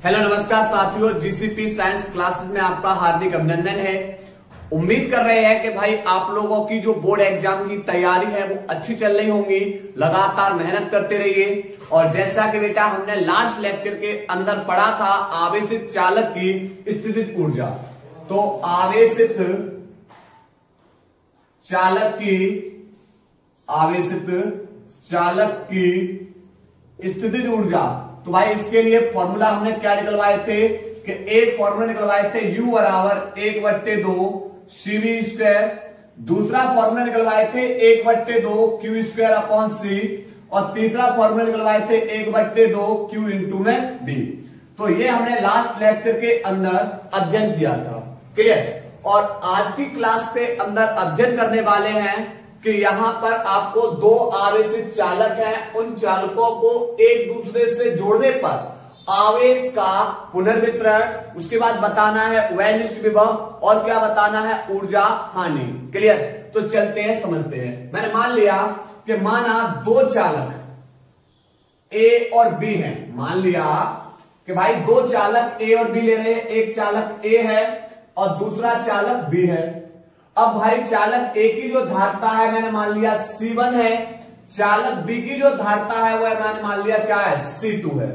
Hello नमस्कार साथियों, GCP science classes में आपका हार्दिक अभिनंदन है। उम्मीद कर रहे हैं कि भाई आप लोगों की जो बोर्ड एग्जाम की तैयारी है वो अच्छी चल रही होंगी। लगातार मेहनत करते रहिए। और जैसा कि बेटा हमने लास्ट लेक्चर के अंदर पढ़ा था आवेशित चालक की स्थितिज ऊर्जा, तो आवेशित चालक की स्थितिज ऊर्जा, तो भाई इसके लिए फॉर्मूला हमने क्या निकलवाए थे कि एक फॉर्मूला निकलवाए थे U बराबर 1/2 CV स्क्वायर, दूसरा फॉर्मूला निकलवाए थे 1/2 Q स्क्वायर अपॉन C, और तीसरा फॉर्मूला निकलवाए थे 1/2 Q इंटू में D। तो ये हमने लास्ट लेक्चर के अंदर अध्ययन किया था, क्लियर। और आज की क्लास के अंदर अध्ययन करने वाले हैं कि यहां पर आपको दो आवेशित चालक हैं, उन चालकों को एक दूसरे से जोड़ने पर आवेश का पुनर्वितरण, उसके बाद बताना है वैनिष्ट विभव और क्या बताना है ऊर्जा हानि, क्लियर। तो चलते हैं समझते हैं। मैंने मान लिया कि माना दो चालक ए और बी हैं। मान लिया कि भाई दो चालक ए और बी ले रहे हैं, एक चालक ए है और दूसरा चालक बी है। अब भाई चालक ए की जो धारिता है मैंने मान लिया C1 है, चालक बी की जो धारिता है वह मैंने मान लिया क्या है C2 है।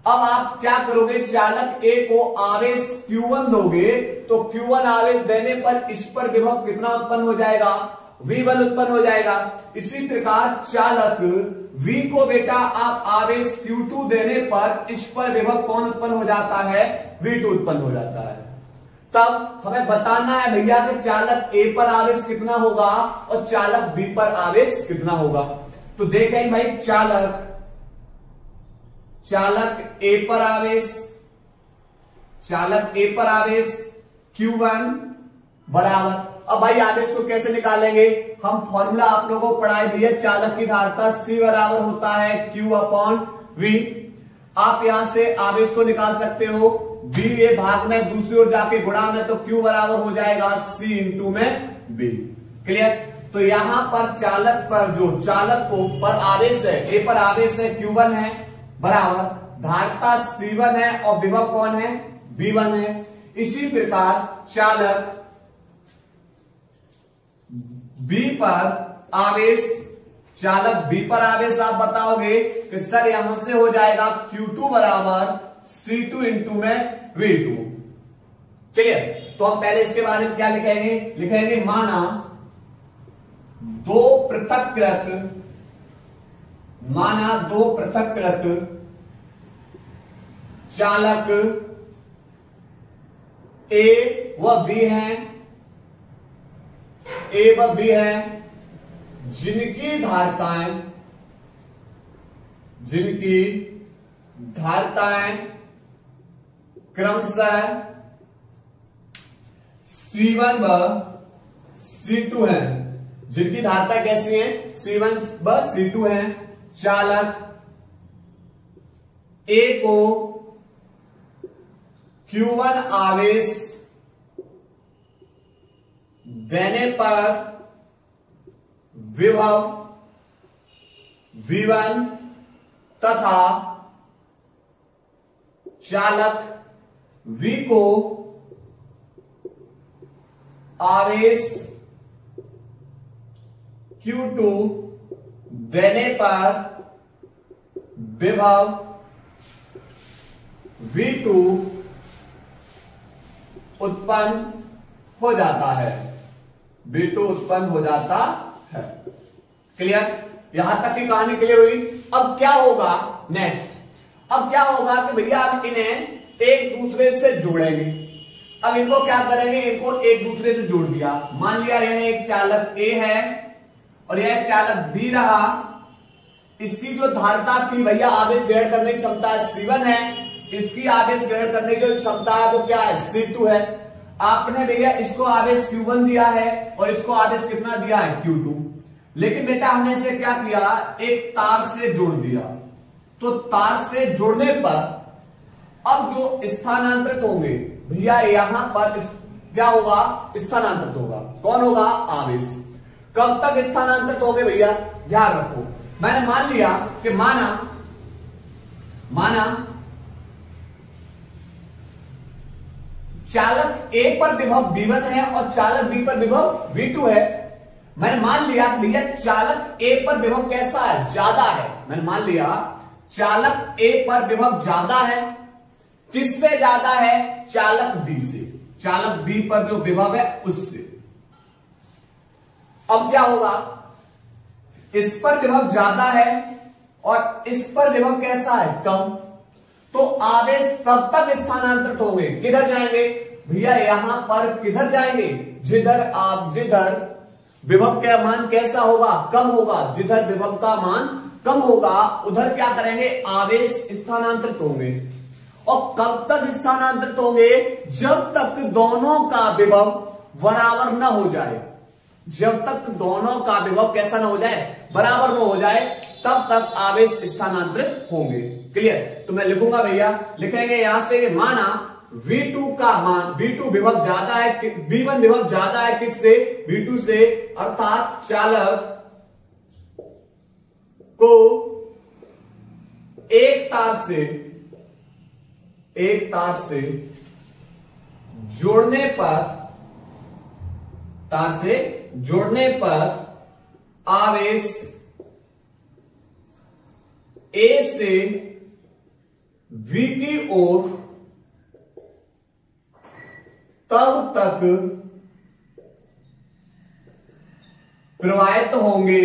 अब आप क्या करोगे, चालक ए को आवेश Q1 दोगे तो Q1 आवेश देने पर इस पर विभव कितना उत्पन्न हो जाएगा, V1 उत्पन्न हो जाएगा। इसी प्रकार चालक V को बेटा आप आवेश Q2 देने पर इस पर विभव कौन उत्पन्न हो जाता है, V2 उत्पन्न हो जाता है। तब हमें बताना है भैया कि चालक ए पर आवेश कितना होगा और चालक बी पर आवेश कितना होगा। तो देखें भाई चालक ए पर आवेश Q1 बराबर, अब भाई आवेश को कैसे निकालेंगे, हम फॉर्मूला आप लोगों को पढ़ाए दिए, चालक की धारिता C बराबर होता है Q अपॉन V। आप यहां से आवेश को निकाल सकते हो, बी ए भाग में दूसरी ओर जाके गुणा में, तो Q बराबर हो जाएगा C इंटू में B, क्लियर। तो यहां पर चालक पर जो चालक को पर आवेश है, ए पर आवेश है Q1 है, बराबर धारिता C1 है और विभव कौन है, V1 है। इसी प्रकार चालक B पर आवेश आप बताओगे कि सर यहां से हो जाएगा Q2 बराबर C2 इंटू में V2, क्लियर। तो हम पहले इसके बारे में क्या लिखेंगे, माना दो पृथक्कृत चालक A व B हैं, जिनकी धारिताएं क्रमशः C1 व C2 है। जिनकी धारिता कैसी है, C1 व C2 है। चालक A को Q1 आवेश देने पर विभव V1 तथा चालक V को आवेश Q2 देने पर विभव V2 उत्पन्न हो जाता है, क्लियर। यहां तक की कहानी क्लियर हुई। अब क्या होगा नेक्स्ट, अब क्या होगा कि भैया अब इन्हें एक दूसरे से जोड़ेंगे। अब इनको क्या करेंगे, इनको एक दूसरे से जोड़ दिया। मान लिया यह एक चालक A है और यह चालक B रहा। इसकी जो धारिता थी भैया आवेश ग्रहण करने की क्षमता C1 है, इसकी आवेश ग्रहण करने की जो क्षमता है वो क्या है, C2 है। आपने भैया इसको आवेश Q1 दिया है और इसको आवेश कितना दिया है, Q2। लेकिन बेटा हमने इसे क्या किया, एक तार से जोड़ दिया। तो तार से जोड़ने पर अब जो स्थानांतरित होंगे भैया यहां पर क्या होगा, स्थानांतरित होगा। कौन होगा, आवेश। कब तक स्थानांतरित होंगे भैया, ध्यान रखो। मैंने मान लिया कि माना चालक ए पर विभव V1 है और चालक बी पर विभव V2 है। मैंने मान लिया भैया चालक ए पर विभव कैसा है, ज्यादा है। मैंने मान लिया चालक ए पर विभव ज्यादा है। किससे ज्यादा है, चालक बी से। चालक बी पर जो विभव है उससे। अब क्या होगा, इस पर विभव ज्यादा है और इस पर विभव कैसा है, कम। तो आवेश तब तक स्थानांतरित होंगे, किधर जाएंगे भैया, यहां पर किधर जाएंगे, जिधर विभव का मान कैसा होगा, कम होगा। जिधर विभव का मान कम होगा उधर क्या करेंगे, आवेश स्थानांतरित होंगे। और कब तक स्थानांतरित होंगे, जब तक दोनों का विभव बराबर न हो जाए। जब तक दोनों का विभव कैसा न हो जाए, बराबर न हो जाए, तब तक आवेश स्थानांतरित होंगे। क्लियर। तो मैं लिखूंगा भैया, लिखेंगे यहां से माना V2 का मान, V2 विभव ज्यादा है, V1 विभव ज्यादा है किससे, V2 से। अर्थात चालक को एक तार से जोड़ने पर आवेश A से V की ओर तब तक प्रवाहित होंगे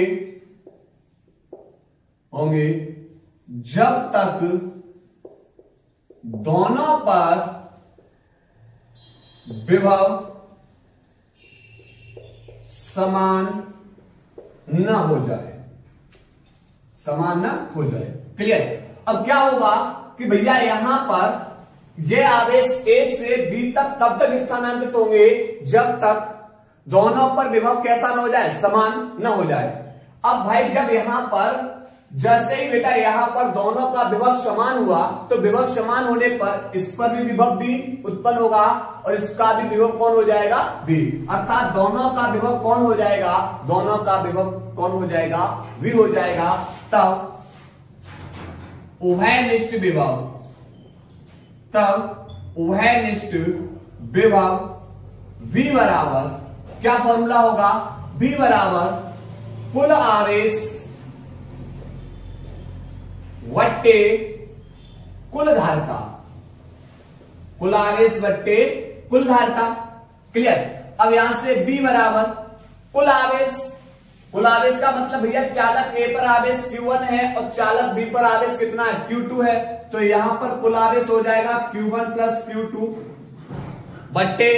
जब तक दोनों पर विभव समान न हो जाए। क्लियर। अब क्या होगा कि भैया यहां पर ये आवेश A से B तक तब तक स्थानांतरित होंगे जब तक दोनों पर विभव कैसा न हो जाए, समान न हो जाए। अब भाई जब यहां पर जैसे ही बेटा यहां पर दोनों का विभव समान हुआ, तो विभव समान होने पर इस पर भी विभव B उत्पन्न होगा और इसका भी विभव कौन हो जाएगा, B। अर्थात दोनों का विभव कौन हो जाएगा, V हो जाएगा। तब उभयनिष्ठ विभव V बराबर क्या फॉर्मूला होगा, V बराबर कुल आवेश वट्टे कुल धारिता। क्लियर। अब यहां से B बराबर कुल आवेश का मतलब भैया चालक A पर आवेश Q1 है और चालक B पर आवेश कितना है, Q2 है। तो यहां पर कुल आवेश हो जाएगा Q1 प्लस Q2 बट्टे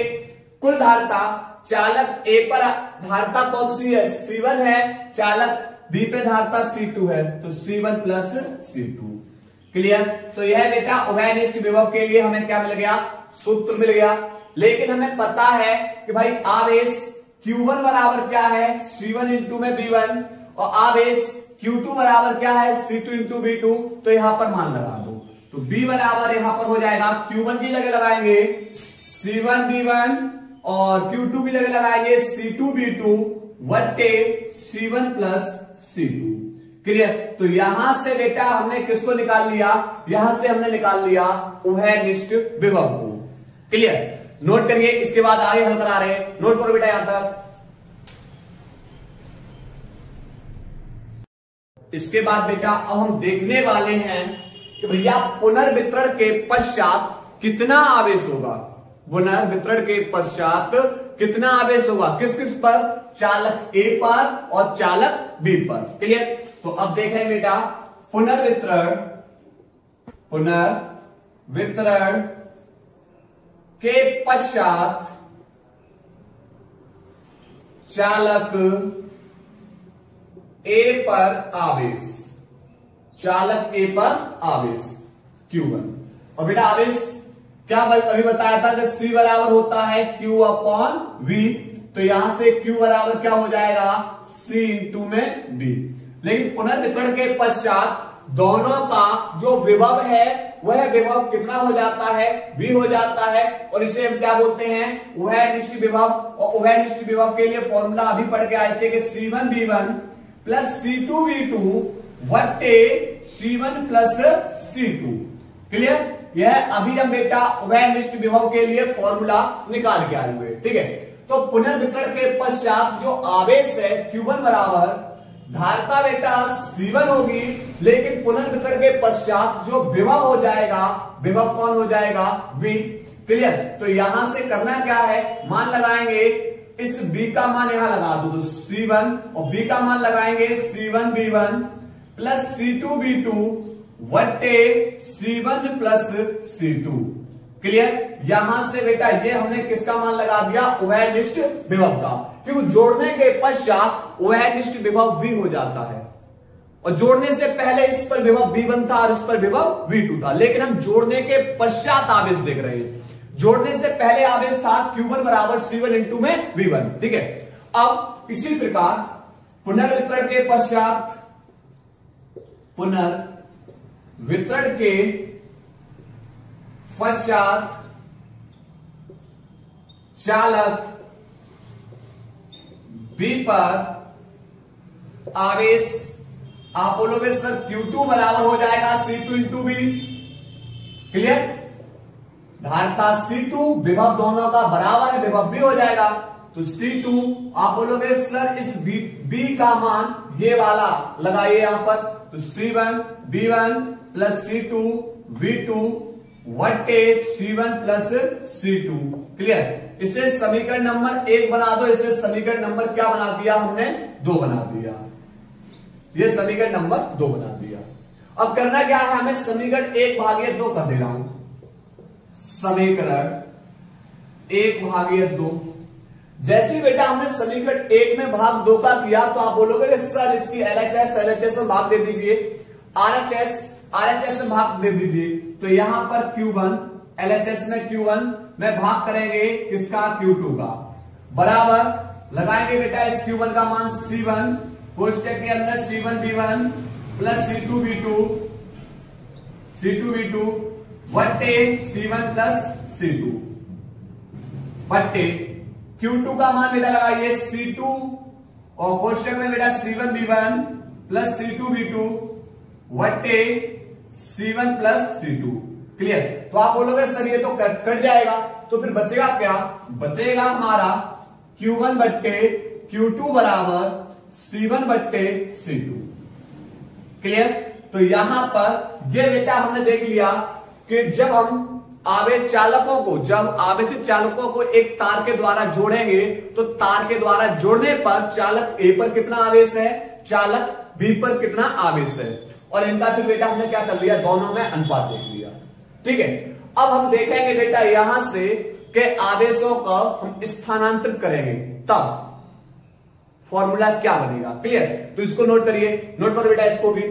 कुल धारिता। चालक A पर धारिता कौन सी है, C1 है। चालक B पे धारिता C2 है, तो C1 प्लस C2। क्लियर। तो यह बेटा उभयनिष्ठ विभव के लिए हमें क्या मिल गया, सूत्र मिल गया। लेकिन हमें पता है कि भाई आवेश Q1 बराबर क्या है, C1 इंटू में B1 और आवेश Q2 बराबर क्या है, C2 इंटू B2। तो यहां पर मान लगा दो, तो B बराबर यहां पर हो जाएगा, Q1 की जगह लगाएंगे C1 B1 और Q2 की जगह लगाएंगे C2 B2 वट्टे C1 plus C2। Clear. तो यहां से बेटा हमने किसको निकाल लिया, यहां से हमने निकाल लिया उभयनिष्ठ विभव को। क्लियर। नोट करिए, इसके बाद आगे हल करा रहे हैं, नोट करो बेटा यहां तक। इसके बाद बेटा अब हम देखने वाले हैं कि भैया पुनर्वितरण के पश्चात कितना आवेश होगा। कितना आवेश होगा, किस किस पर, चालक A पर और चालक B पर। क्लियर। तो अब देखें बेटा पुनर्वितरण के पश्चात चालक A पर आवेश Q1। और बेटा आवेश क्या अभी बताया था कि C बराबर होता है Q अपॉन V। तो यहां से Q बराबर क्या हो जाएगा, C इंटू में B। लेकिन पुनर्वितरण के पश्चात दोनों का जो विभव है वह विभव कितना हो जाता है, V हो जाता है। और इसे हम क्या बोलते हैं, उभयनिष्ठ विभव। और उभयनिष्ठ विभव के लिए फॉर्मूला अभी पढ़ के आए थे कि C1 B1 plus C2 B2 वट्टे C1 plus C2। Clear. यह अभी हम बेटा उभयनिष्ठ विभव के लिए फॉर्मूला निकाल के आए हुए, ठीक है। तो पुनर्वितरण के पश्चात जो आवेश है Q1 बराबर धारिता बेटा C1 होगी, लेकिन पुनर्वितरण के पश्चात जो विभव हो जाएगा, विभव कौन हो जाएगा, V। क्लियर। तो यहां से करना क्या है, मान लगाएंगे, इस B का मान यहां लगा दो तो C1 और B का मान लगाएंगे C1 B1 plus C2 B2 वट्टे C1 plus C2। Clear. यहां से बेटा ये हमने किसका मान लगा दिया, उभयनिष्ठ विभव का, क्योंकि जोड़ने के पश्चात उभयनिष्ठ विभव V हो जाता है, और जोड़ने से पहले इस पर विभव V1 था और इस पर विभव V2 था, लेकिन हम जोड़ने के पश्चात आवेश देख रहे हैं। जोड़ने से पहले आवेश था Q1 बराबर C1 इंटू में V1, ठीक है। अब इसी प्रकार पुनर्वितरण के पश्चात, पुनर्वितरण के पश्चात चालक B पर आवेश आप बोलोगे सर Q2 बराबर हो जाएगा C2 इंटू B। क्लियर। धारिता C2 विभव दोनों का बराबर है, विभव भी हो जाएगा, तो C2 आप बोलोगे सर इस B का मान ये वाला लगाइए यहां पर, तो C1 B1 plus C2 V2 वट्टे C1 plus C2। Clear. इसे समीकरण नंबर 1 बना दो, इसे समीकरण नंबर क्या बना दिया हमने, 2 बना दिया। ये समीकरण नंबर 2 बना दिया। अब करना क्या है, हमें समीकरण 1/2 कर दे रहा हूं, समीकरण 1/2। जैसे ही बेटा हमने समीकरण 1 में भाग 2 का किया, तो आप बोलोगे सर इसकी LHS में भाग दे दीजिए, RHS में भाग दे दीजिए। तो यहां पर Q1 LHS में Q1 में भाग करेंगे किसका, Q2 का, बराबर लगाएंगे बेटा इस Q1 का मान C1 कोष्टक के अंदर C1 B1 plus C2 B2 वट्टे C1 plus C2 वट्टे Q2 का मान बेटा लगाइए C2 और कोष्टक में बेटा C1 B1 plus C2 B2 वट्टे C1 plus C2। Clear. तो आप बोलोगे सर ये तो कट जाएगा, तो फिर बचेगा क्या, बचेगा हमारा Q1 बट्टे Q2 बराबर C1 बट्टे C2। क्लियर। तो यहां पर ये बेटा हमने देख लिया कि जब हम आवेश चालकों को, जब आवेशित चालकों को एक तार के द्वारा जोड़ेंगे, तो तार के द्वारा जोड़ने पर चालक A पर कितना आवेश है, चालक B पर कितना आवेश है, और इनका फिर बेटा हमने क्या कर लिया, दोनों में अनुपात देख लिया। ठीक है। अब हम देखेंगे बेटा यहां से कि आवेशों को हम स्थानांतरित करेंगे, तब फॉर्मूला क्या बनेगा। क्लियर। तो इसको नोट करिए, नोट करो बेटा इसको भी।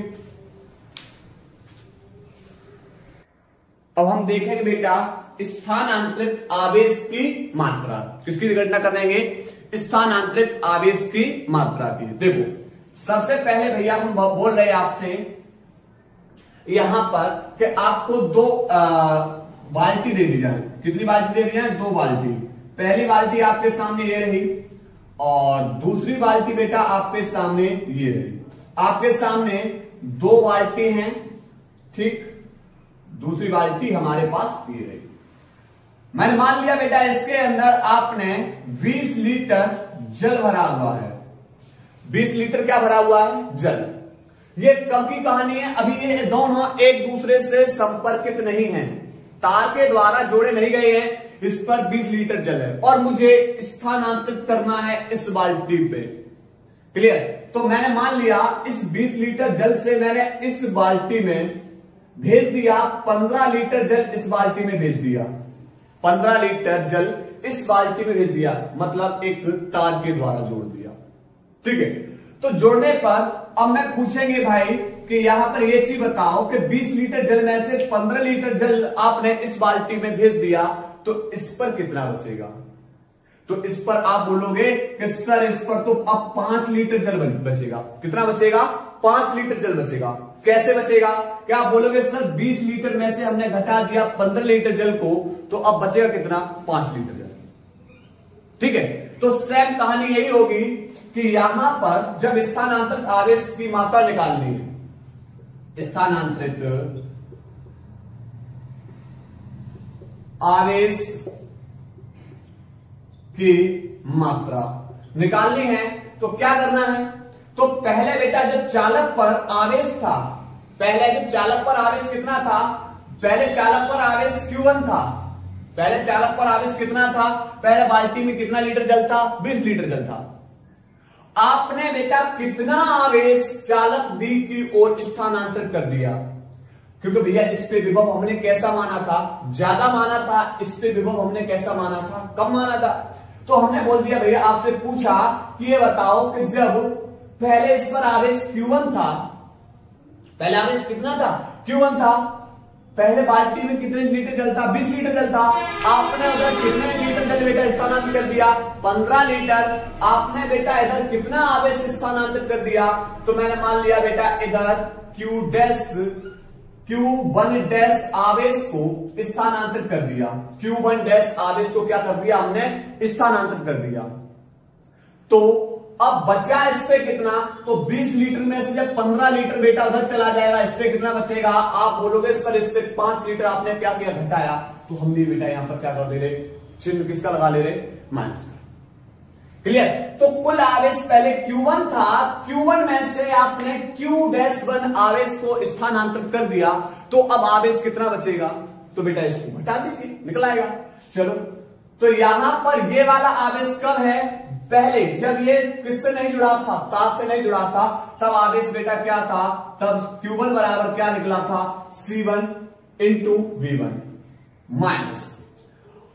अब हम देखेंगे बेटा स्थानांतरित आवेश की मात्रा, किसकी गणना करेंगे, स्थानांतरित आवेश की मात्रा की। देखो सबसे पहले भैया हम बोल रहे हैं आपसे यहां पर कि आपको 2 बाल्टी दे दी जाए। कितनी बाल्टी दे दी जाए, 2 बाल्टी। पहली बाल्टी आपके सामने ये रही और दूसरी बाल्टी बेटा आपके सामने ये रही। आपके सामने 2 बाल्टी हैं, ठीक, दूसरी बाल्टी हमारे पास ये रही। मैंने मान लिया बेटा इसके अंदर आपने 20 लीटर जल भरा हुआ है। 20 लीटर क्या भरा हुआ है, जल। ये कब की कहानी है, अभी ये दोनों एक दूसरे से संपर्कित नहीं हैं, तार के द्वारा जोड़े नहीं गए हैं। इस पर 20 लीटर जल है और मुझे स्थानांतरित करना है इस बाल्टी पे। क्लियर। तो मैंने मान लिया इस 20 लीटर जल से मैंने इस बाल्टी में भेज दिया 15 लीटर जल, इस बाल्टी में भेज दिया 15 लीटर जल इस बाल्टी में भेज दिया, मतलब एक तार के द्वारा जोड़ दिया। ठीक है। तो जोड़ने पर अब मैं पूछेंगे भाई कि यहां पर ये चीज बताओ कि 20 लीटर जल में से 15 लीटर जल आपने इस बाल्टी में भेज दिया, तो इस पर कितना बचेगा। तो इस पर आप बोलोगे कि सर इस पर तो अब 5 लीटर जल बचेगा। कितना बचेगा, 5 लीटर जल बचेगा। कैसे बचेगा, क्या आप बोलोगे सर 20 लीटर में से हमने घटा दिया 15 लीटर जल को, तो अब बचेगा कितना, 5 लीटर जल। ठीक है। तो सेम कहानी यही होगी कि यहां पर जब स्थानांतरित आवेश की मात्रा निकालनी है, स्थानांतरित आवेश की मात्रा निकालनी है। तो क्या करना है, तो पहले बेटा जो चालक पर आवेश था, पहले जो चालक पर आवेश कितना था, पहले चालक पर आवेश Q1 था, पहले चालक पर आवेश कितना था, पहले बाल्टी में कितना लीटर जल था, 20 लीटर जल था। आपने बेटा कितना आवेश चालक B की ओर स्थानांतरित कर दिया, क्योंकि भैया इस पे विभव हमने कैसा माना था, ज्यादा माना था, इस पे विभव हमने कैसा माना था, कम माना था। तो हमने बोल दिया भैया, आपसे पूछा कि ये बताओ कि जब पहले इस पर आवेश Q1 था, पहले आवेश कितना था, Q1 था, पहले बाल्टी में कितने लीटर जल था, 20 लीटर जल था। आपने उधर कितने लीटर जल बेटा स्थानांतरित कर दिया, 15 लीटर। आपने बेटा इधर कितना आवेश स्थानांतरित कर दिया, तो मैंने मान लिया बेटा इधर Q1 डैश आवेश को स्थानांतरित कर दिया, Q1 डैश आवेश को क्या कर दिया हमने, स्थानांतरित कर दिया। तो अब बचा इस पे कितना, तो 20 लीटर में से जब 15 लीटर बेटा उधर चला जाएगा, इस पे कितना बचेगा, आप बोलोगे सर इस पे 5 लीटर आपने क्या किया, घटाया। तो हम भी बेटा यहां पर क्या कर दे रहे, चिन्ह किसका लगा ले रहे, माइनस का। क्लियर। तो कुल आवेश पहले Q1 था, Q1 में से आपने Q-1 आवेश को स्थानांतरित कर दिया, तो अब आवेश कितना बचेगा, तो बेटा इसको घटा दीजिए, निकल आएगा। चलो, तो यहां पर ये वाला आवेश कब है, पहले जब ये किससे नहीं जुड़ा था, तार से नहीं जुड़ा था, तब आवेश बेटा क्या था, तब Q1 बराबर क्या निकला था, C1 इंटू V1 माइनस।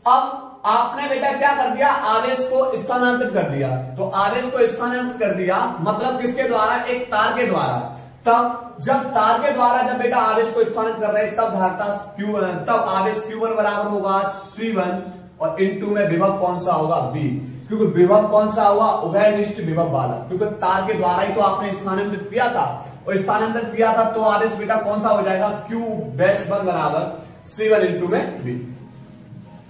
अब आपने बेटा क्या कर दिया, आवेश को स्थानांतरित कर दिया। तो आवेश को स्थानांतरित कर दिया मतलब किसके द्वारा, एक तार के द्वारा। तब जब तार के द्वारा जब बेटा आवेश को स्थानांतरित कर रहे हैं, तब धारता Q1, तब आवेश Q1 बराबर होगा C1 और इंटू में विभव कौन सा होगा, B। क्योंकि विभव कौन सा हुआ, उभयनिष्ठ विभव वाला, क्योंकि तार के द्वारा ही तो आपने स्थानांतरित किया था, और स्थानांतरित किया था तो आवेश बेटा कौन सा हो जाएगा, Q-1 बराबर C1 इंटू में B।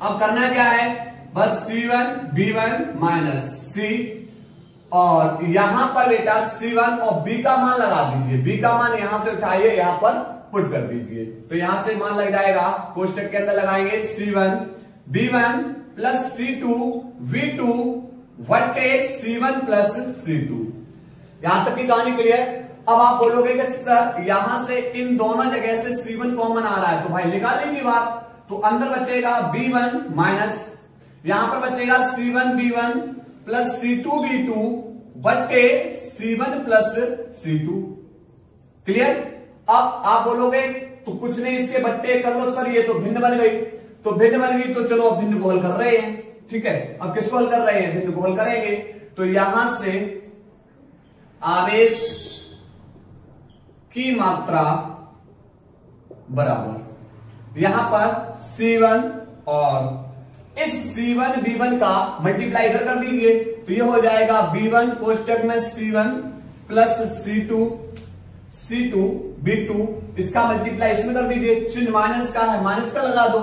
अब करना क्या है, बस C1 B1 माइनस C, और यहां पर बेटा C1 और B का मान लगा दीजिए, B का मान यहां से उठाइए, यहां पर पुट कर दीजिए, तो यहां से मान लग जाएगा, कोष्टक के अंदर लगाएंगे C1 B1 plus C2 V2 वटे C1 प्लस C2। यहां तक की कहानी क्लियर। अब आप बोलोगे कि सर यहां से इन दोनों जगह से C1 कॉमन आ रहा है, तो भाई निकाल लीजिए बात। तो अंदर बचेगा B1 माइनस, यहां पर बचेगा C1 B1 plus C2 B2 बटे C1 प्लस C2। क्लियर। अब आप बोलोगे तो कुछ नहीं, इसके बट्टे कर लो सर, ये तो भिन्न बन गई, तो भिन्न बन गई, तो चलो अब भिन्न को हल कर रहे हैं। ठीक है, अब किसको हल कर रहे हैं, भिन्न को हल करेंगे। तो यहां से आवेश की मात्रा बराबर यहां पर C1 और इस C1 B1 का मल्टीप्लाई इधर कर दीजिए, तो ये हो जाएगा B1 कोष्टक में C1 प्लस C2 B2, इसका मल्टीप्लाई इसमें कर दीजिए, चिन्ह माइनस का है, माइनस का लगा दो।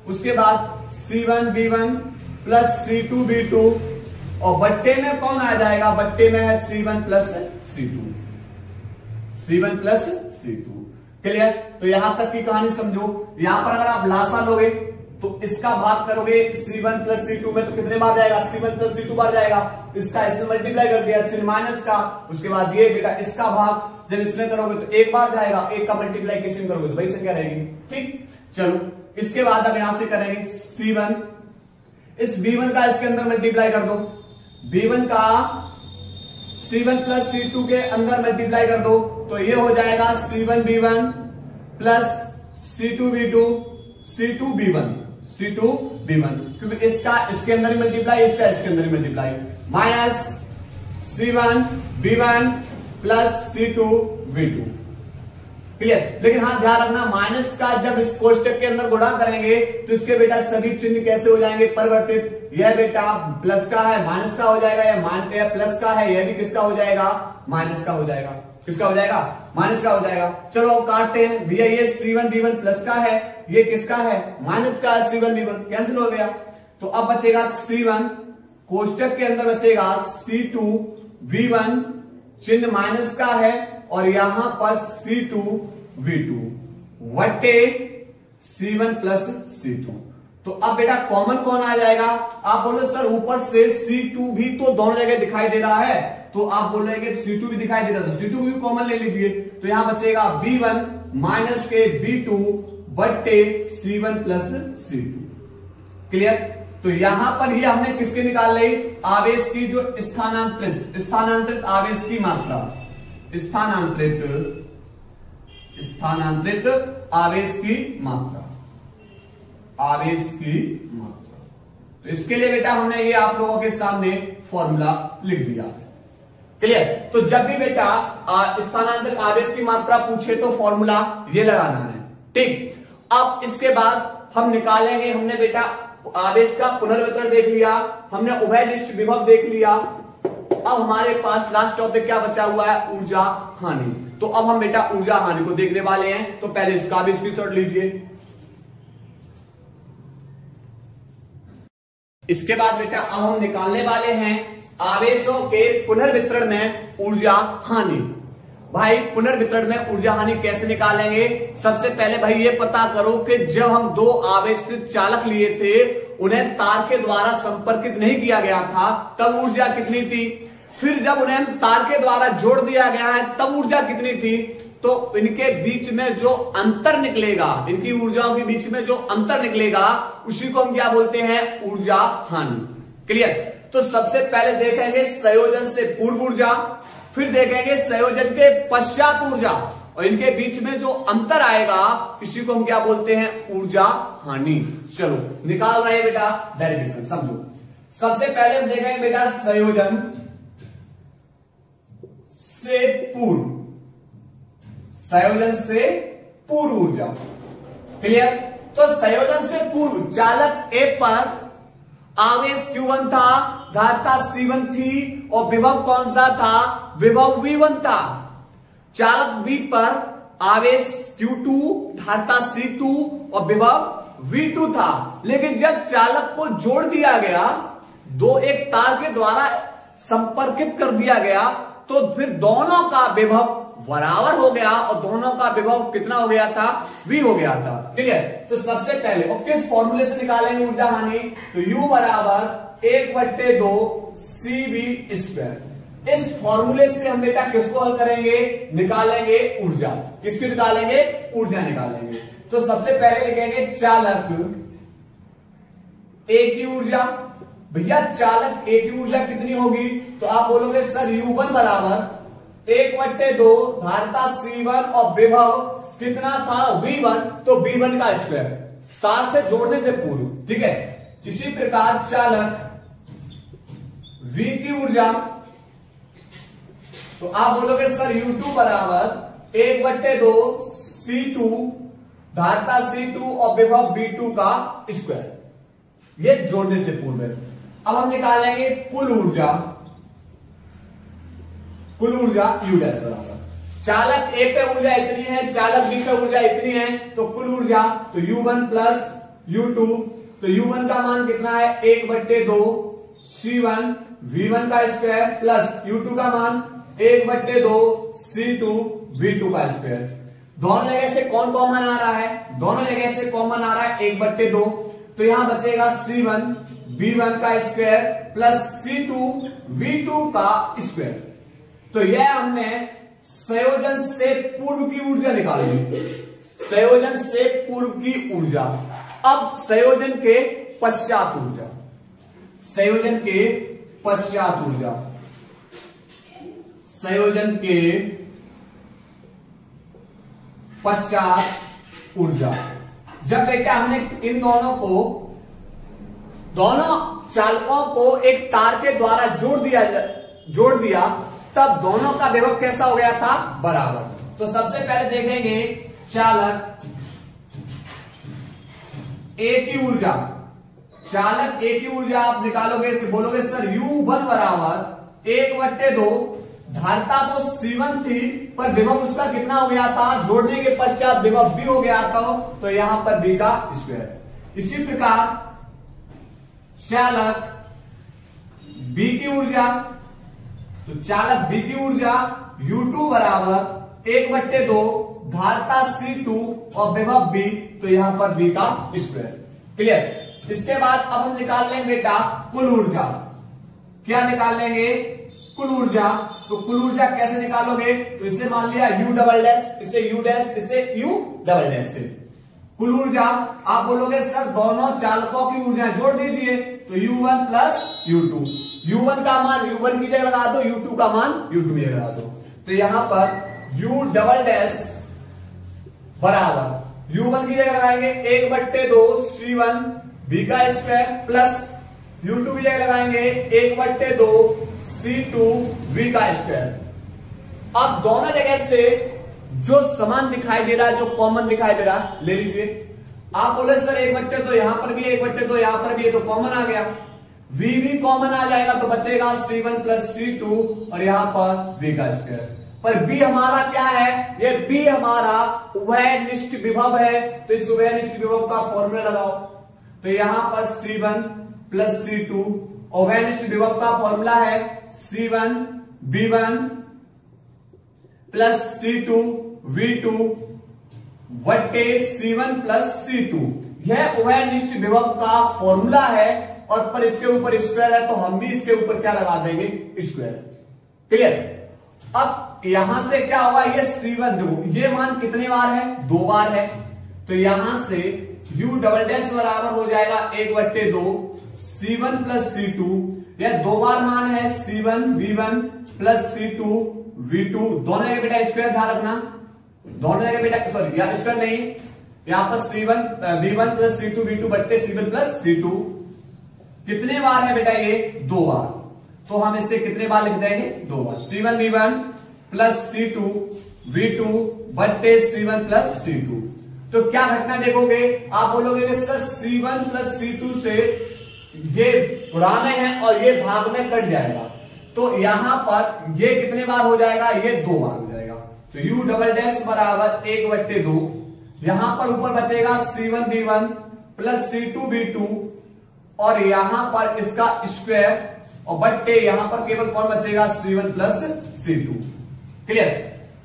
उसके बाद C1 B1 plus C2 B2, और बट्टे में कौन आ जाएगा, बट्टे में है C1 plus C2, C1 plus C2। Clear. तो यहां तक की कहानी समझो। यहां पर अगर आप लासा लोगे तो इसका भाग करोगे C1 प्लस C2 में, तो कितने बार जाएगा, C1 प्लस C2 बार जाएगा। इसका इसमें मल्टीप्लाई कर दिया, चिन्ह माइनस का। उसके बाद ये बेटा इसका भाग जब इसमें करोगे तो एक बार जाएगा, एक का मल्टीप्लाइकेशन करोगे तो वही संख्या रहेगी। ठीक, चलो इसके बाद अब यहां से करेंगे C1, इस B1 का इसके अंदर मल्टीप्लाई कर दो, B1 का C1 प्लस C2 के अंदर मल्टीप्लाई कर दो, तो ये हो जाएगा C1 B1 plus C2 B2 C2 B1, क्योंकि इसका इसके अंदर ही मल्टीप्लाई, इसका इसके अंदर ही multiply, minus C1 B1 plus C2 B2। Clear. लेकिन हाँ ध्यान रखना, माइनस का जब इस कोष्टक के अंदर गुणा करेंगे तो इसके बेटा सभी चिन्ह कैसे हो जाएंगे, परिवर्तित। यह बेटा प्लस का है माइनस का हो जाएगा, यह प्लस का है, यह भी किसका हो जाएगा, माइनस का हो जाएगा। किसका हो जाएगा, माइनस का हो जाएगा। चलो काटते हैं भैया, ये C1 B1 प्लस का है, ये किसका है, माइनस का है, C1 B1 कैंसिल हो गया। तो अब बचेगा C1, कोष्टक के अंदर बचेगा C2 V1, चिन्ह माइनस का है, और यहां पर C2 V2 वटे C1 प्लस C2। तो अब बेटा कॉमन कौन आ जाएगा? आप बोलो सर ऊपर से C2 भी तो दोनों जगह दिखाई दे रहा है, तो आप बोल रहे हैं कि C2 भी दिखाई दे रहा है, तो C2 भी कॉमन ले लीजिए। तो यहां बचेगा B1 माइनस के B2 बट्टे C1 प्लस C2। क्लियर? तो यहां पर ये हमने किसके निकाल ली? आवेश की जो स्थानांतरित आवेश की मात्रा, स्थानांतरित आवेश की मात्रा, आवेश की मात्रा। तो इसके लिए बेटा हमने ये आप लोगों के सामने फॉर्मूला लिख दिया। क्लियर? तो जब भी बेटा स्थानांतरित आवेश की मात्रा पूछे तो फॉर्मूला ये लगाना है। ठीक, अब इसके बाद हम निकालेंगे, हमने बेटा आवेश का पुनर्वितरण देख लिया, हमने उभयनिष्ठ विभव देख लिया। अब हमारे पास लास्ट टॉपिक क्या बचा हुआ है? ऊर्जा हानि। तो अब हम बेटा ऊर्जा हानि को देखने वाले हैं, तो पहले इसका भी स्क्रीनशॉट लीजिए। इसके बाद बेटा अब हम निकालने वाले हैं आवेशों के पुनर्वितरण में ऊर्जा हानि। भाई पुनर्वितरण में ऊर्जा हानि कैसे निकालेंगे? सबसे पहले भाई ये पता करो कि जब हम दो आवेशित चालक लिए थे, उन्हें तार के द्वारा संपर्कित नहीं किया गया था, तब ऊर्जा कितनी थी? फिर जब उन्हें तार के द्वारा जोड़ दिया गया है, तब ऊर्जा कितनी थी? तो इनके बीच में जो अंतर निकलेगा, इनकी ऊर्जाओं के बीच में जो अंतर निकलेगा, उसी को हम क्या बोलते हैं? ऊर्जा हानि। क्लियर? तो सबसे पहले देखेंगे संयोजन से पूर्व ऊर्जा, फिर देखेंगे संयोजन के पश्चात ऊर्जा, और इनके बीच में जो अंतर आएगा, इसी को हम क्या बोलते हैं? ऊर्जा हानि। चलो निकाल रहे हैं बेटा डेरिवेशन, समझो। सबसे पहले हम देखेंगे बेटा संयोजन से पूर्व, संयोजन से पूर्व ऊर्जा। क्लियर? तो संयोजन से पूर्व चालक ए पर आवेश Q1 था, धारिता C1 थी, और विभव कौन सा था? विभव V1 था। चालक बी पर आवेश Q2, धारिता C2 और विभव V2 था। लेकिन जब चालक को जोड़ दिया गया, दो एक तार के द्वारा संपर्कित कर दिया गया, तो फिर दोनों का विभव बराबर हो गया, और दोनों का विभव कितना हो गया था? V हो गया था। ठीक है? तो सबसे पहले और किस फॉर्मूले से निकालेंगे ऊर्जा हानि? तो U बराबर 1/2 CV²। इस फॉर्मूले से हम बेटा किसको हल करेंगे? निकालेंगे ऊर्जा। किसकी निकालेंगे? ऊर्जा निकालेंगे। तो सबसे पहले लिखेंगे चालक ए की ऊर्जा। भैया चालक ए की ऊर्जा कितनी होगी? तो आप बोलोगे सर U1 बराबर 1/2 धारिता C1 और विभव कितना था? V1, तो V1 का स्क्वायर, तार से जोड़ने से पूर्व। ठीक है? इसी प्रकार चालक V की ऊर्जा, तो आप बोलोगे सर U2 बराबर 1/2 C2 धारिता C2 और विभव V2 का स्क्वायर, ये जोड़ने से पूर्व है। अब हम निकालेंगे कुल ऊर्जा, कुल ऊर्जा U डैश बराबर, चालक ए पे ऊर्जा इतनी है, चालक बी पे ऊर्जा इतनी है, तो कुल ऊर्जा तो U1 प्लस U2, तो U1 का मान कितना है? 1/2 C1 V1 का स्क्वायर प्लस U2 का मान 1/2 C2 V2 का स्क्वायर। दोनों जगह से कौन कॉमन आ रहा है? दोनों जगह से कॉमन आ रहा है 1/2, तो यहां बचेगा C1 V1 का स्क्वायर प्लस C2 V2 का स्क्वायर। तो यह हमने संयोजन से पूर्व की ऊर्जा निकाली, संयोजन से पूर्व की ऊर्जा। अब संयोजन के पश्चात ऊर्जा, संयोजन के पश्चात ऊर्जा, संयोजन के पश्चात ऊर्जा। जब बेटा हमने इन दोनों को, दोनों चालकों को एक तार के द्वारा जोड़ दिया, तब दोनों का विभव कैसा हो गया था? बराबर। तो सबसे पहले देखेंगे चालक ए की ऊर्जा, चालक ए की ऊर्जा आप निकालोगे तो बोलोगे सर U1 बराबर 1/2, धारिता तो C1 थी, पर विभव उसका कितना हो गया था? जोड़ने के पश्चात विभव B हो गया था, तो यहां पर B का स्क्वायर। इसी प्रकार चालक B की ऊर्जा, तो चालक B की ऊर्जा U2 बराबर 1/2 धारिता C2 और विभव B, तो यहां पर B का स्क्वायर। क्लियर? इसके बाद अब हम निकाल लेंगे बेटा कुल ऊर्जा। क्या निकाल लेंगे? कुल ऊर्जा। तो कुल ऊर्जा कैसे निकालोगे? तो इसे मान लिया U डबल डैश, इसे U डैश, इसे U डबल डैश से कुल ऊर्जा। आप बोलोगे सर दोनों चालकों की ऊर्जा जोड़ दीजिए, तो U1 प्लस U2। U1 का मान U1 की जगह लगा दो, U2 का मान U2 की जगह लगा दो। तो यहां पर U डबल डैश बराबर U1 की जगह लगाएंगे 1/2 C1 V का स्क्वायर प्लस U2 की जगह लगाएंगे 1/2 C2 V का स्क्वायर। अब दोनों जगह से जो समान दिखाई दे रहा है, जो कॉमन दिखाई दे रहा है, ले लीजिए। आप बोले सर 1/2 यहां पर भी 1/2 यहां पर भी है, तो कॉमन आ गया। V भी कॉमन आ जाएगा तो बचेगा C1 प्लस C2 और यहां पर V का स्क्वायर। पर B हमारा क्या है? ये B हमारा उभयनिष्ठ विभव है, तो इस उभयनिष्ठ विभव का फॉर्मूला लगाओ। तो यहां पर C1 प्लस C2, उभयनिष्ठ विभव का फॉर्मूला है C1 V1 plus C2 V2 बटे C1 प्लस C2। यह उभयनिष्ठ विभव का फॉर्मूला है, और पर इसके ऊपर स्क्वायर है तो हम भी इसके ऊपर क्या लगा देंगे? स्क्वायर। क्लियर? अब यहां से क्या होगा? ये C1 देखो, ये मान कितने बार है? 2 बार है। तो यहां से U डबल डैश बराबर हो जाएगा 1/2 C1 प्लस C2। यह 2 बार मान है C1 V1 plus C2 V2। दोनों जगह बेटा स्क्वायर ध्यान रखना, दोनों जगह बेटा सॉरी या स्क्वायर नहीं, यहां पर C1 V1 plus C2 V2 बट्टे C1 प्लस C2। कितने बार है बेटा? ये 2 बार। तो हम इसे कितने बार लिख देंगे? 2 बार। C1 V1 plus C2 V2 बट्टे C1 प्लस C2। तो क्या घटना देखोगे? आप बोलोगे कि सर C1 प्लस C2 से ये गुणा में है और ये भाग में कट जाएगा, तो यहां पर ये कितने बार हो जाएगा? ये 2 बार हो जाएगा। तो U डबल डैश बराबर 1/2, यहां पर ऊपर बचेगा C1 V1 plus C2 V2 और यहां पर इसका स्क्वायर और बट्टे यहां पर केवल कौन बचेगा? C1 plus C2। क्लियर?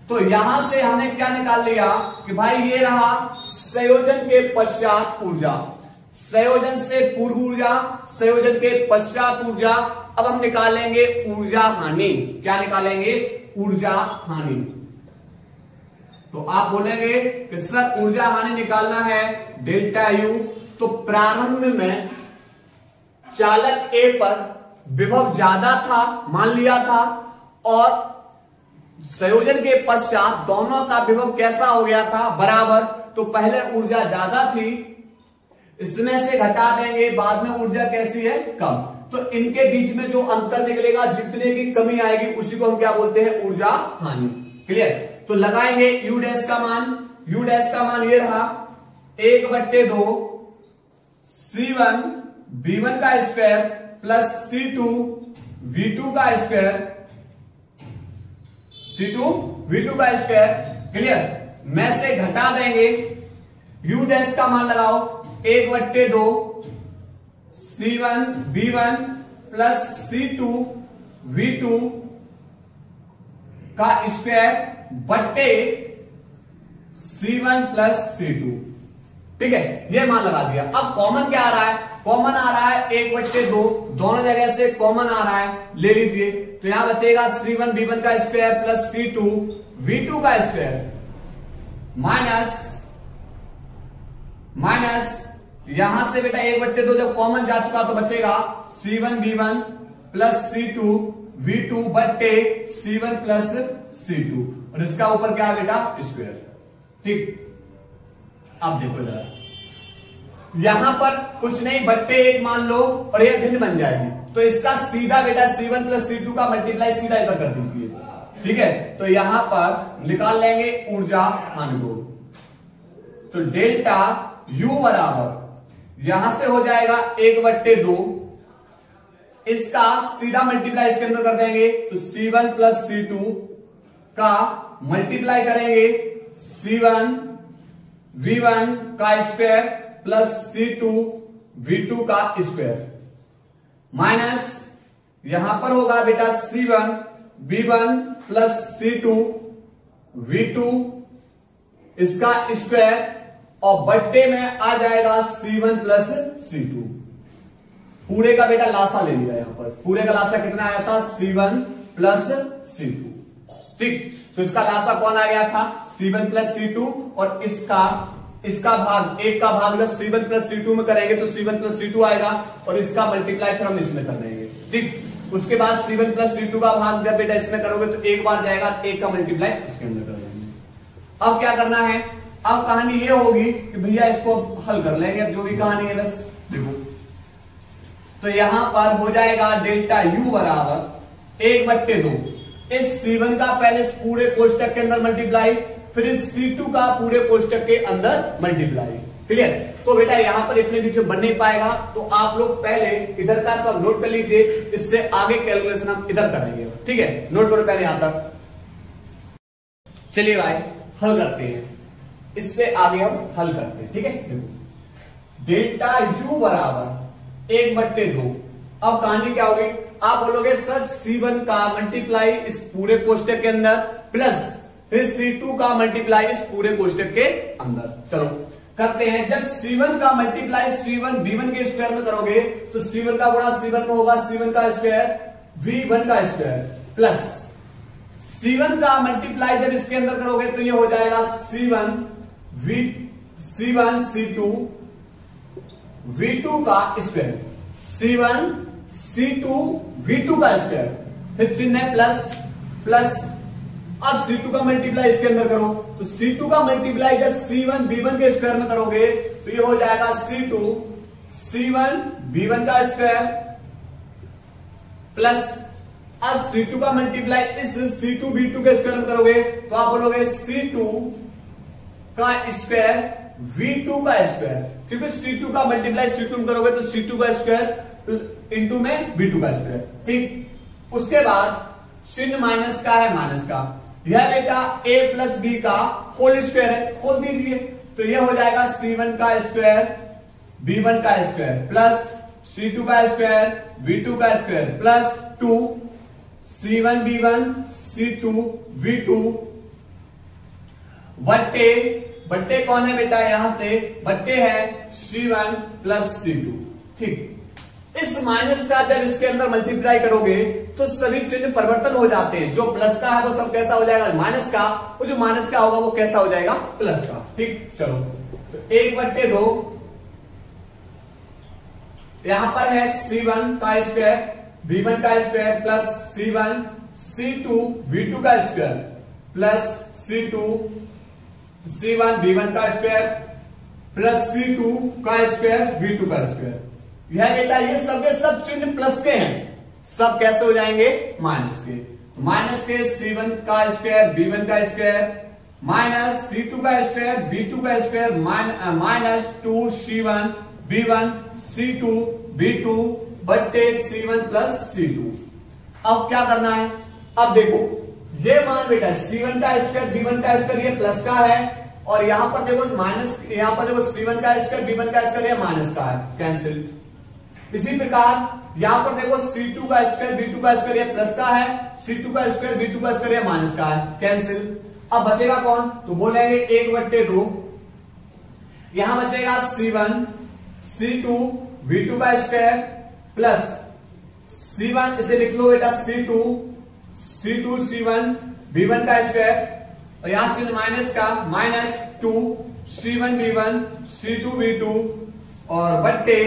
तो यहां से हमने क्या निकाल लिया कि भाई ये रहा संयोजन के पश्चात ऊर्जा, संयोजन से पूर्व ऊर्जा, संयोजन के पश्चात ऊर्जा। अब हम निकालेंगे ऊर्जा हानि। क्या निकालेंगे? ऊर्जा हानि। तो आप बोलेंगे कि सर ऊर्जा हानि निकालना है डेल्टा U। तो प्रारंभ में चालक A पर विभव ज्यादा था मान लिया था, और संयोजन के पश्चात दोनों का विभव कैसा हो गया था? बराबर। तो पहले ऊर्जा ज्यादा थी, इसमें से घटा देंगे, बाद में ऊर्जा कैसी है? कम। तो इनके बीच में जो अंतर निकलेगा, जितने की कमी आएगी, उसी को हम क्या बोलते हैं? ऊर्जा हानि। क्लियर? तो लगाएंगे U डैश का मान। U डैश का मान ये रहा 1/2 C1 V1 का स्क्वायर प्लस C2 V2 का स्क्वायर, C2 V2 का स्क्वायर। क्लियर? में से घटा देंगे, U डैश का मान लगाओ 1/2 C1 V1 plus C2 V2 का स्क्वायर बट्टे C1 प्लस C2। ठीक है, ये मान लगा दिया। अब कॉमन क्या आ रहा है? कॉमन आ रहा है 1/2, दोनों जगह से कॉमन आ रहा है, ले लीजिए। तो यहां बचेगा C1 V1 का स्क्वायर प्लस C2 V2 का स्क्वायर माइनस यहां से बेटा 1/2 जब कॉमन जा चुका तो बचेगा C1 V1 plus C2 V2 बट्टे C1 प्लस C2, और इसका ऊपर क्या है बेटा? स्क्वायर। ठीक, अब देखो जरा, यहां पर कुछ नहीं, बट्टे 1 मान लो और ये भिन्न बन जाएगी, तो इसका सीधा बेटा C1 प्लस C2 का मल्टीप्लाई सीधा इधर कर दीजिए। ठीक है, तो यहां पर निकाल लेंगे ऊर्जा हानि को। तो डेल्टा U बराबर यहां से हो जाएगा 1/2, इसका सीधा मल्टीप्लाई इसके अंदर कर देंगे, तो C1 प्लस C2 का मल्टीप्लाई करेंगे C1 V1 का स्क्वायर प्लस C2 V2 का स्क्वायर माइनस यहां पर होगा बेटा C1 V1 plus C2 V2 इसका स्क्वायर और बट्टे में आ जाएगा C1 प्लस C2। पूरे का बेटा लासा ले लिया यहां पर, पूरे का लासा कितना आया था C1 प्लस C2। ठीक, तो इसका लासा कौन आ गया था C1 प्लस C2 और इसका भाग, एक का भाग जब C1 प्लस C2 में करेंगे तो C1 प्लस C2 आएगा और इसका मल्टीप्लाई फिर हम इसमें कर देंगे। ठीक, उसके बाद C1 प्लस C2 का भाग जब बेटा इसमें करोगे तो एक बार जाएगा, एक का मल्टीप्लाई इसके अंदर कर देंगे। अब क्या करना है, अब कहानी ये होगी कि भैया इसको हल कर लेंगे, अब जो भी कहानी है बस देखो। तो यहां पर हो जाएगा डेल्टा U बराबर 1/2, इस C1 का पहले इस पूरे कोष्टक के अंदर मल्टीप्लाई, फिर इस C2 का पूरे कोष्टक के अंदर मल्टीप्लाई। क्लियर? तो बेटा यहां पर इतने बीच बन नहीं पाएगा, तो आप लोग पहले इधर का सब नोट कर लीजिए, इससे आगे कैलकुलेशन हम इधर करेंगे। ठीक है, नोट करो पहले यहां तक। चलिए भाई हल करते हैं, इससे आगे हम हल करते हैं। ठीक है, देखो डेल्टा U बराबर 1/2। अब कहानी क्या होगी, आप बोलोगे सर C1 का मल्टीप्लाई इस पूरे कोष्टक के अंदर प्लस फिर C2 का मल्टीप्लाई इस पूरे कोष्टक के अंदर। चलो करते हैं। जब C1 का मल्टीप्लाई C1 V1 के स्क्वायर में करोगे तो C1 का गुणा C1 में होगा C1 का स्क्वायर V1 का स्क्वायर प्लस C1 का मल्टीप्लाई जब इसके अंदर करोगे तो ये हो जाएगा C1 C2 V2 का स्क्वायर, C1 C2 V2 का स्क्वायर, फिर चिन्ह है प्लस प्लस। अब C2 का मल्टीप्लाई इसके अंदर करो तो C2 का मल्टीप्लाई जब C1 V1 के स्क्वायर में करोगे तो ये हो जाएगा C2 C1 V1 का स्क्वायर प्लस। अब C2 का मल्टीप्लाई इस C2 V2 के स्क्वायर में करोगे तो आप बोलोगे C2 का स्क्वायर V2 का स्क्वायर, क्योंकि C2 का मल्टीप्लाई C2 में करोगे तो C2 का स्क्वायर इंटू में V2 का स्क्वायर। ठीक, उसके बाद चिन्ह माइनस का है माइनस का, यह बेटा a प्लस बी का होल स्क्वायर है, खोल दीजिए तो यह हो जाएगा C1 का स्क्वायर B1 का स्क्वायर प्लस C2 का स्क्वायर V2 का square plus 2 C1 B1 C2 V2 बट्टे कौन है बेटा, यहां से बट्टे है C1 प्लस C2। ठीक, इस माइनस का जब इसके अंदर मल्टीप्लाई करोगे तो सभी चिन्ह परिवर्तन हो जाते हैं, जो प्लस का है वो सब कैसा हो जाएगा माइनस का, वो जो माइनस का होगा वो कैसा हो जाएगा प्लस का। ठीक, चलो तो 1/2 यहां पर है C1 का स्क्वायर V1 का square plus C1 C2 V2 का square plus C2 C1 V1 का स्क्वायर प्लस C2 का स्क्वायर V2 का स्क्वायर। यह बेटा ये सब चिन्ह प्लस के हैं, सब कैसे हो जाएंगे माइनस के C1 का स्क्वायर B1 का स्क्वायर माइनस C2 का स्क्वायर B2 का square minus 2 C1 B1 C2 B2 बट्टे C1 प्लस C2। अब क्या करना है, अब देखो ये मान बेटा C1 का स्क्वायर B1 का स्क्वायर ये प्लस का है और यहां पर देखो माइनस, यहां पर देखो C1 का स्क्वायर B1 का स्क्वायर ये माइनस का है, कैंसिल। इसी प्रकार यहां पर देखो C2 का स्क्वायर B2 का स्क्वायर ये प्लस का है, C2 का स्क्वायर B2 का स्क्वायर ये माइनस का है, कैंसिल। अब बचेगा कौन, तो बोलेंगे 1/2, यहां बचेगा C1 C2 V2 का स्क्वायर प्लस C1, इसे लिख लो बेटा C2 C1 V1 का स्क्वायर और यहां चिन्ह माइनस का minus 2 C1 V1 C2 V2 और बट्टे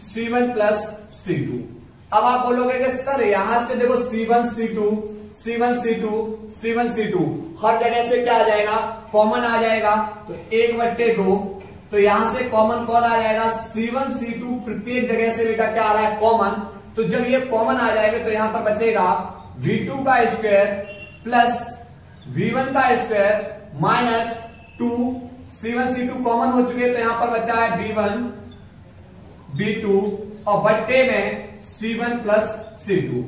C1 प्लस C2। अब आप बोलोगे कि सर यहां से देखो C1 C2 C1 C2 C1 C2 हर जगह से क्या आ जाएगा, कॉमन आ जाएगा, तो 1/2 तो यहां से कॉमन कौन आ जाएगा C1 C2, प्रत्येक जगह से बेटा क्या आ रहा है कॉमन, तो जब ये कॉमन आ जाएगा तो यहां पर बचेगा V2 का स्क्वायर प्लस V1 का square minus 2 C1 C2 common हो चुके तो यहां पर बचा है B1 B2 और बट्टे में C1 प्लस C2।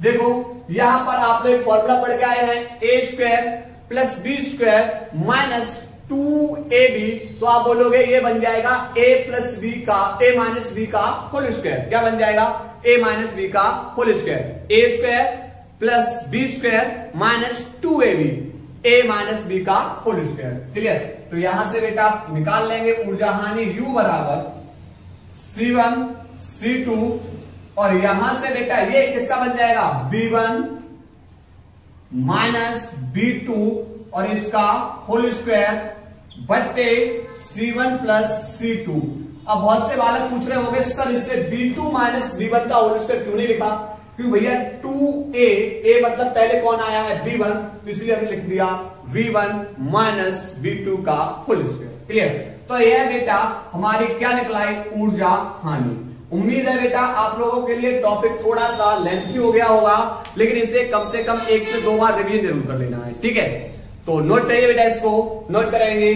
देखो यहां पर आप लोग फॉर्मूला पढ़ के आए हैं a square plus b square minus 2ab, तो आप बोलोगे ये बन जाएगा a प्लस b का a माइनस b का होल स्क्वायर। क्या बन जाएगा, a माइनस b का whole square, a square plus b square minus 2ab a minus b का होल स्क्वायर। क्लियर, तो यहां से बेटा आप निकाल लेंगे ऊर्जा हानि U बराबर C1 C2 और यहां से बेटा ये किसका बन जाएगा B1 माइनस B2 और इसका होल स्क्वायर बट्टे C1 प्लस C2। अब बहुत से बालक पूछ रहे होंगे सर इससे B2 माइनस B1 का होल स्क्वायर क्यों नहीं लिखा? क्योंकि भैया 2a मतलब पहले कौन आया है B1, तो इसलिए हमने लिख दिया V1 माइनस B2 का होल स्क्वायर। क्लियर? तो यह बेटा हमारी क्या निकलाई? ऊर्जा हानि। उम्मीद है बेटा आप लोगों के लिए टॉपिक थोड़ा सा लेंथी हो गया होगा, लेकिन इसे कम से कम 1 से 2 बार रिवीजन जरूर कर लेना है। ठीक है, तो नोट करिए बेटा, इसको नोट करेंगे।